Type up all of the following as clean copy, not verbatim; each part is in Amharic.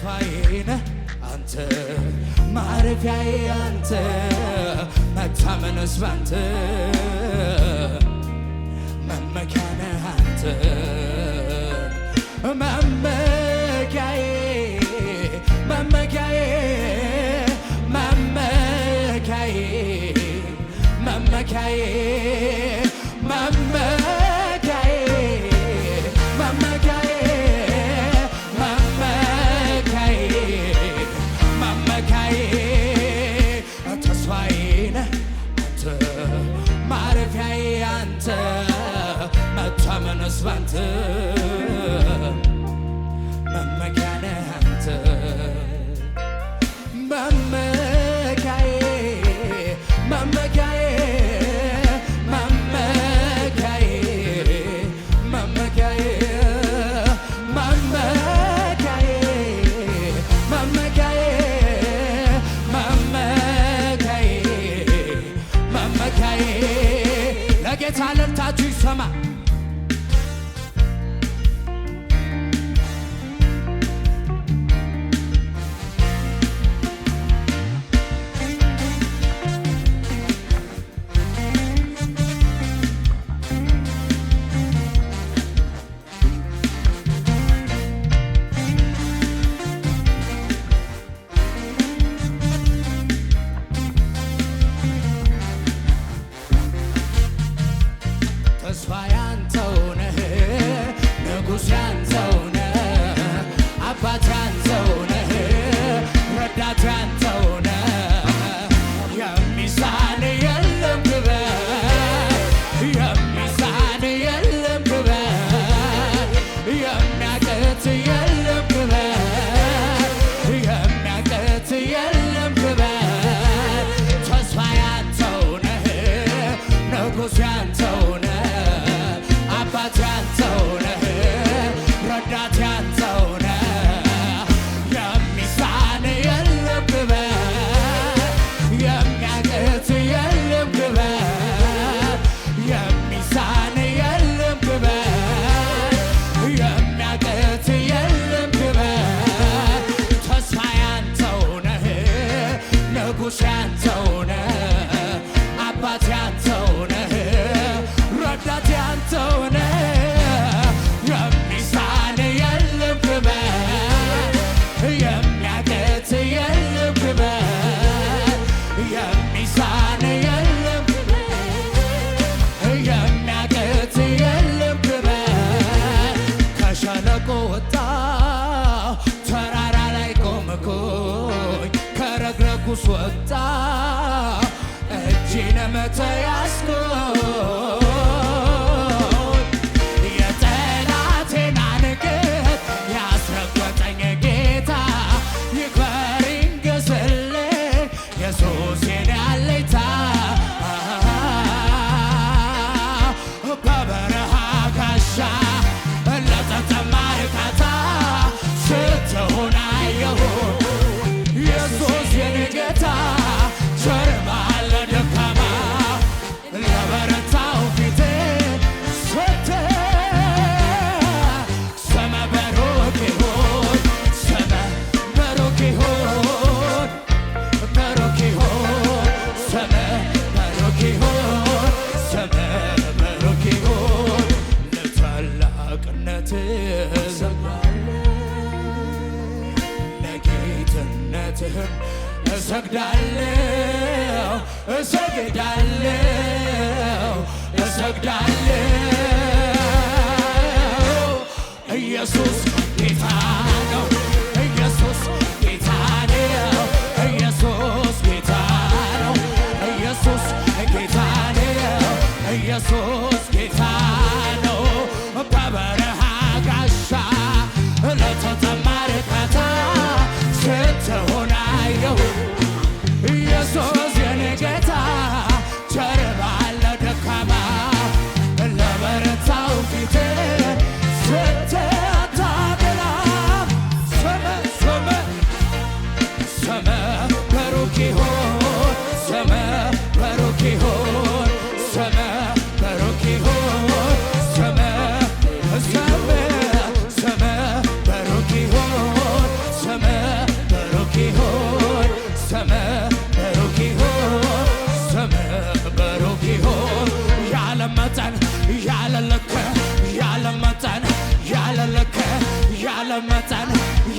ተስፋዬ ነህ አንተ ማረፊያዬ አንተ መታመንስ ባንተ መመኪያ ነህ አንተ መመኪያዬ መመኪያዬ መመኪያዬ መመኪያዬ ባንተ መመኪያ ነህ አንተ መመኪያዬ መመኪያዬ መመኪያዬ መመኪያዬ መመኪያዬ መመኪያዬ መመኪያዬ መመኪያዬ ለጌታ እልልታችሁ ይሰማ ወጣ እጄን መተያስኩኝ የጠላቴን አንገት ያስረገጠኝ ጌታ ይክበር ይንገስልኝ ኢየሱስ የኔ አለኝታ በበረሃ ጋሻ ለተጠማ እርካታ ስትሆን አየሁ እሰግዳለሁ እሰግዳለሁ እሰግዳለሁ ኢየሱስ ጌታ ነው ኢየሱስ ጌታ ነው ኢየሱስ ጌታ ነው ኢየሱስ ጌታ ነው ኢየሱስ ጌታ ነው በበረሃ ጋሻ ለተጠማ እርካታ ስትሆን አየሁ ኢየሱስ የኔ ጌታ ቸር ለደካማ ለበረታው ፊቴ ስትታገላ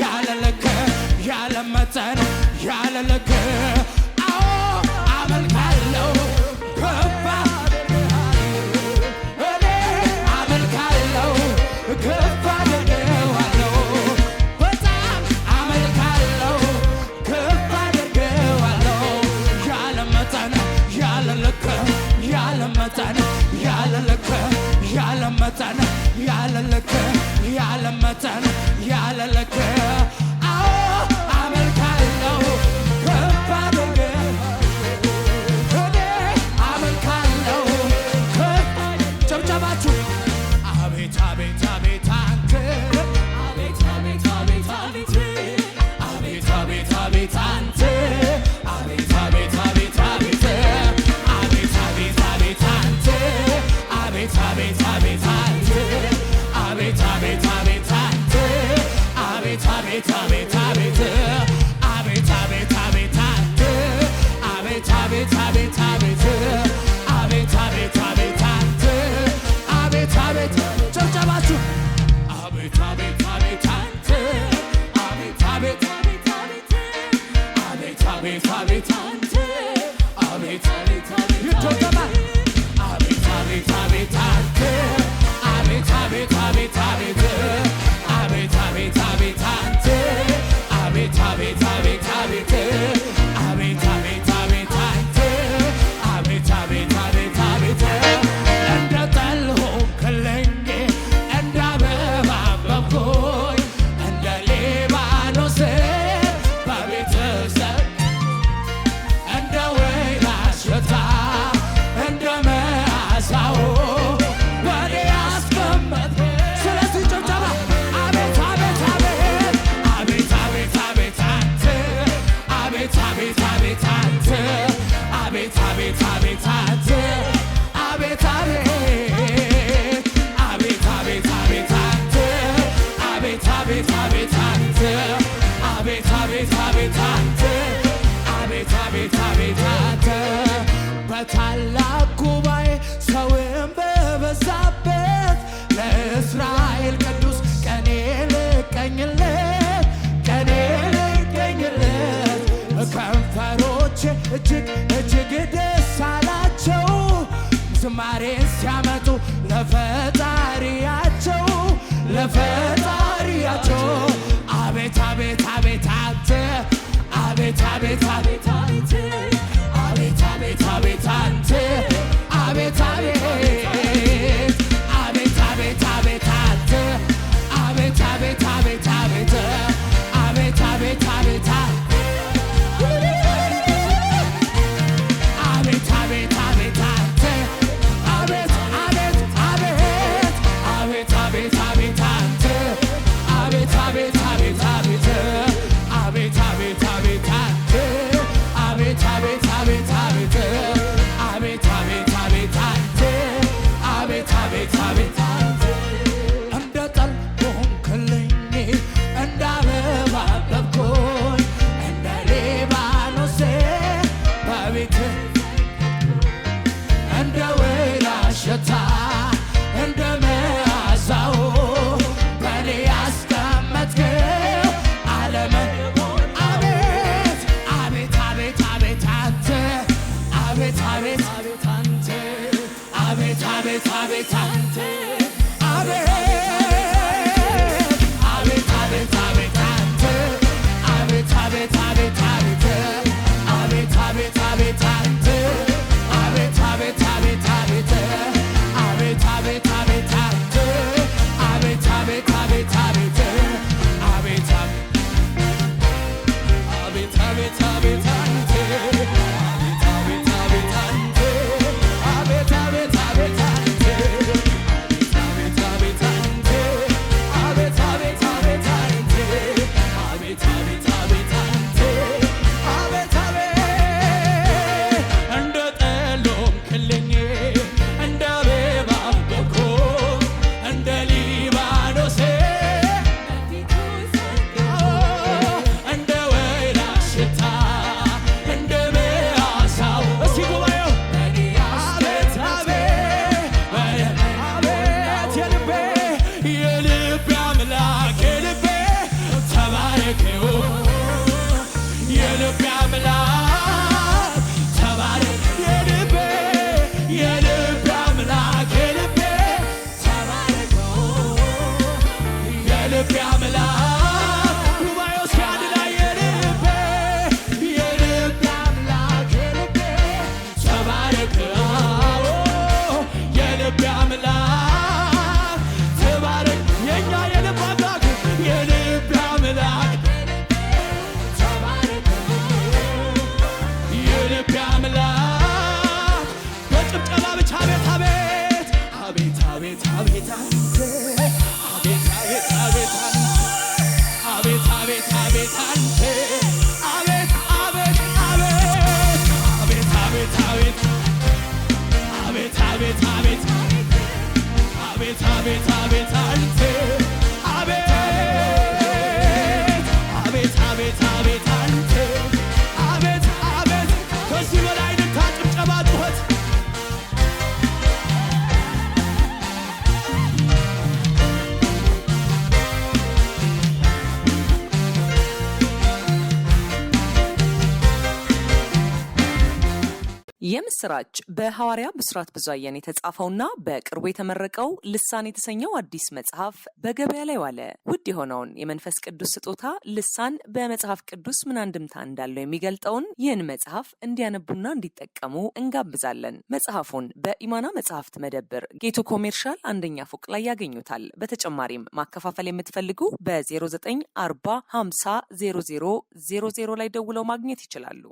ያለ ልክ ያለ መጠን ያለ ልክ አዎ አመልካለሁ ከፍ እኔ አመልካለሁ ከፍ አደርገዋለሁ በጣም አመልካለሁ ከፍ አደርገዋለሁ ያለ መጠን ያለ ልክ ያለ መጠን ያለ ልክ ያለ መጠን ያለ ልክ ያለ መጠን ያለ ልክ አዎ አመልካለሁ ከፍ አደርገዋለሁ እኔ አመልካለሁ ከፍ ጨብጨባችሁ አቤት አቤት አቤት አንተ አቤት አቤት አቤት አንተ አቤት አቤት አቤት አንተ አቤት አቤት አቤት አቤት አቤት አቤት አቤት አንተ አቤት አቤት አቤት አንተ አቤት አቤት አቤት አንተ አቤት አቤት አቤት አቤት አቤት አቤት አቤት አንተ አቤት አቤት አቤት አቤት አቤት አቤት አቤት አንተ አቤት አቤት ጨብጨባችሁ አቤት አቤት አቤት አንተ አቤት አቤት አቤት አቤት አቤት አቤት አንተ አቤት አቤት አቤት ይቶተባል አቤት አቤት አቤት አንተ አቤት አቤት አቤት አቤት አቤት አቤት አቤት አንተ አቤት አቤት አቤት አቤት አቤት አቤት አቤት አንተ አቤት አቤት አቤት አቤት እንደ ጠል ሆንክልኝ እንደ አበባ አበብኩኝ እንደ ሊባኖስ በቤትህ እንደ ወይራ ሽታ እንደ መዓዛው በኔ ያስቀመጥ ስለዚህ ጭብጨባ አቤት አቤት አቤት አቤት አቤት አቤት አንተ አቤት አቤት አቤት አንተ አቤት አቤት አቤት አንተ አቤት አቤት አቤት አቤት አንተ አቤት አቤት አቤት አንተ አቤት አቤት አቤት አንተ አቤት አቤት አቤት አንተ በታላቅ ጉባኤ ሰውን በበዛበት ለእስራኤል ቅዱስ ቀኔ ልቀኝለት ቀኔ ልቀኝለት ከንፈሮቼ እጅግ እጅግ ደስ አላቸው ዝማሬን ሲያመጡ ለፈጣሪያቸው ለፈጣሪያቸው አቤት አቤት አቤት አንተ አቤት አቤት አቤት አንተ አቤት አቤት አቤት አንተ አቤት አቤት አቤት አቤት አቤት አንተ አቤት አቤት አቤት አቤት አቤት አቤት አቤት አቤት አቤት አቤት አንተ አቤት አቤት አቤት አቤት አቤት አንተ አቤት አቤት አቤት አቤት አቤት አቤት አቤት አንተ ተባረከው የልቤ አምላክ ተባረክ የልቤ አምላክ የልቤ ተባረከው የልቤ አምላክ ጉባኤው ሲያድ ላይ የልቤ አምላክ የልቤ ተባረከው የልቤ አምላክ ተባረክ የኛ የልብ አምላክ የልቤ አምላክ የልቤ አምላክ በጭብጨባ ብቻ አቤት አቤት አቤት አቤት አንተ አቤት አቤት አቤት አንተ አቤት አቤት አቤት አንተ አቤት አቤት አቤት አቤት አቤት አቤት አቤት አቤት አቤት አቤት አቤት አንተ አቤት አቤት አቤት አቤት አንተ አቤት አቤት ከዚህ በላይ ንታ ጭብጨባ ጩኸት የምስራች በሐዋርያ ብስራት ብዙአየን የተጻፈውና በቅርቡ የተመረቀው ልሳን የተሰኘው አዲስ መጽሐፍ በገበያ ላይ ዋለ። ውድ የሆነውን የመንፈስ ቅዱስ ስጦታ ልሳን በመጽሐፍ ቅዱስ ምን አንድምታ እንዳለው የሚገልጠውን ይህን መጽሐፍ እንዲያነቡና እንዲጠቀሙ እንጋብዛለን። መጽሐፉን በኢማና መጽሐፍት መደብር ጌቱ ኮሜርሻል አንደኛ ፎቅ ላይ ያገኙታል። በተጨማሪም ማከፋፈል የምትፈልጉ በ0940 50 00 00 ላይ ደውለው ማግኘት ይችላሉ።